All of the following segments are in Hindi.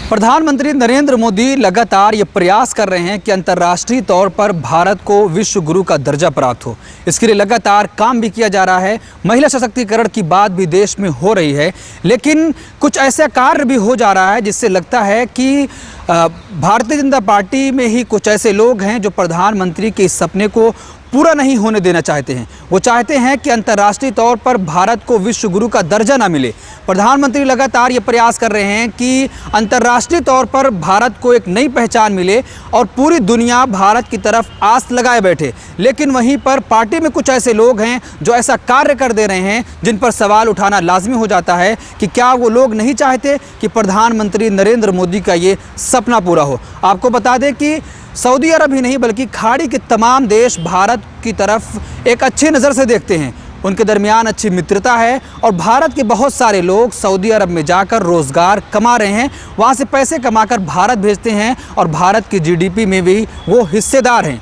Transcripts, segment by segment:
प्रधानमंत्री नरेंद्र मोदी लगातार ये प्रयास कर रहे हैं कि अंतर्राष्ट्रीय तौर पर भारत को विश्व गुरु का दर्जा प्राप्त हो। इसके लिए लगातार काम भी किया जा रहा है। महिला सशक्तिकरण की बात भी देश में हो रही है, लेकिन कुछ ऐसा कार्य भी हो जा रहा है जिससे लगता है कि भारतीय जनता पार्टी में ही कुछ ऐसे लोग हैं जो प्रधानमंत्री के इस सपने को पूरा नहीं होने देना चाहते हैं। वो चाहते हैं कि अंतर्राष्ट्रीय तौर पर भारत को विश्व गुरु का दर्जा ना मिले। प्रधानमंत्री लगातार ये प्रयास कर रहे हैं कि अंतर्राष्ट्रीय तौर पर भारत को एक नई पहचान मिले और पूरी दुनिया भारत की तरफ आस लगाए बैठे। लेकिन वहीं पर पार्टी में कुछ ऐसे लोग हैं जो ऐसा कार्य कर दे रहे हैं जिन पर सवाल उठाना लाजमी हो जाता है कि क्या वो लोग नहीं चाहते कि प्रधानमंत्री नरेंद्र मोदी का ये सपना पूरा हो। आपको बता दें कि सऊदी अरब ही नहीं बल्कि खाड़ी के तमाम देश भारत की तरफ एक अच्छी नज़र से देखते हैं। उनके दरमियान अच्छी मित्रता है और भारत के बहुत सारे लोग सऊदी अरब में जाकर रोज़गार कमा रहे हैं, वहाँ से पैसे कमाकर भारत भेजते हैं और भारत की जीडीपी में भी वो हिस्सेदार हैं।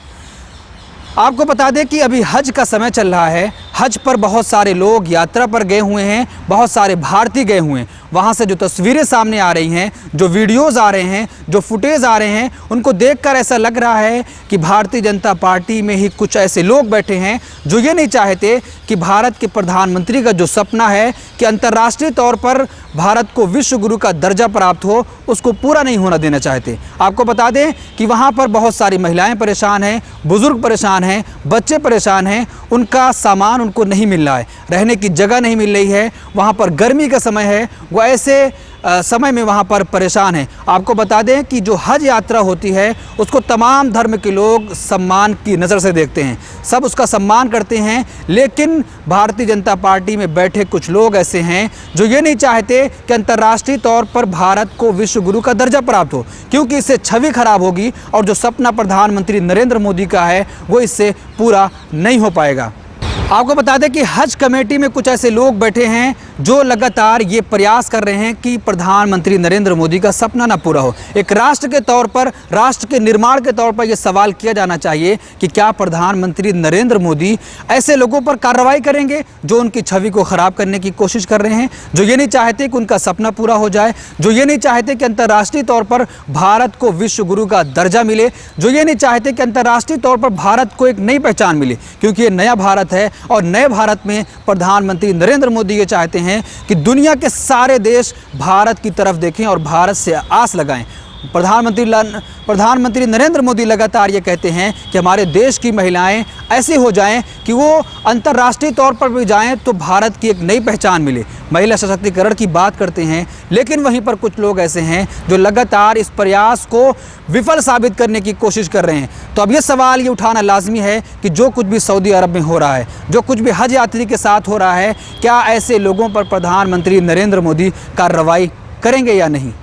आपको बता दें कि अभी हज का समय चल रहा है। हज पर बहुत सारे लोग यात्रा पर गए हुए हैं, बहुत सारे भारतीय गए हुए हैं। वहाँ से जो तस्वीरें सामने आ रही हैं, जो वीडियोज़ आ रहे हैं, जो फुटेज आ रहे हैं, उनको देखकर ऐसा लग रहा है कि भारतीय जनता पार्टी में ही कुछ ऐसे लोग बैठे हैं जो ये नहीं चाहते कि भारत के प्रधानमंत्री का जो सपना है कि अंतर्राष्ट्रीय तौर पर भारत को विश्व गुरु का दर्जा प्राप्त हो, उसको पूरा नहीं होना देना चाहते। आपको बता दें कि वहाँ पर बहुत सारी महिलाएं परेशान हैं, बुज़ुर्ग परेशान हैं, बच्चे परेशान हैं। उनका सामान उनको नहीं मिल रहा है, रहने की जगह नहीं मिल रही है। वहाँ पर गर्मी का समय है, वो ऐसे समय में वहाँ पर परेशान हैं। आपको बता दें कि जो हज यात्रा होती है उसको तमाम धर्म के लोग सम्मान की नज़र से देखते हैं, सब उसका सम्मान करते हैं। लेकिन भारतीय जनता पार्टी में बैठे कुछ लोग ऐसे हैं जो ये नहीं चाहते कि अंतर्राष्ट्रीय तौर पर भारत को विश्व गुरु का दर्जा प्राप्त हो, क्योंकि इससे छवि खराब होगी और जो सपना प्रधानमंत्री नरेंद्र मोदी का है वो इससे पूरा नहीं हो पाएगा। आपको बता दें कि हज कमेटी में कुछ ऐसे लोग बैठे हैं जो लगातार ये प्रयास कर रहे हैं कि प्रधानमंत्री नरेंद्र मोदी का सपना ना पूरा हो। एक राष्ट्र के तौर पर, राष्ट्र के निर्माण के तौर पर यह सवाल किया जाना चाहिए कि क्या प्रधानमंत्री नरेंद्र मोदी ऐसे लोगों पर कार्रवाई करेंगे जो उनकी छवि को ख़राब करने की कोशिश कर रहे हैं, जो ये नहीं चाहते कि उनका सपना पूरा हो जाए, जो ये नहीं चाहते कि अंतर्राष्ट्रीय तौर पर भारत को विश्व गुरु का दर्जा मिले, जो ये नहीं चाहते कि अंतर्राष्ट्रीय तौर पर भारत को एक नई पहचान मिले। क्योंकि ये नया भारत है और नए भारत में प्रधानमंत्री नरेंद्र मोदी ये चाहते हैं कि दुनिया के सारे देश भारत की तरफ देखें और भारत से आस लगाएं। प्रधानमंत्री नरेंद्र मोदी लगातार ये कहते हैं कि हमारे देश की महिलाएं ऐसी हो जाएं कि वो अंतर्राष्ट्रीय तौर पर भी जाएं तो भारत की एक नई पहचान मिले। महिला सशक्तिकरण की बात करते हैं, लेकिन वहीं पर कुछ लोग ऐसे हैं जो लगातार इस प्रयास को विफल साबित करने की कोशिश कर रहे हैं। तो अब ये सवाल ये उठाना लाजमी है कि जो कुछ भी सऊदी अरब में हो रहा है, जो कुछ भी हज यात्री के साथ हो रहा है, क्या ऐसे लोगों पर प्रधानमंत्री नरेंद्र मोदी कार्रवाई करेंगे या नहीं।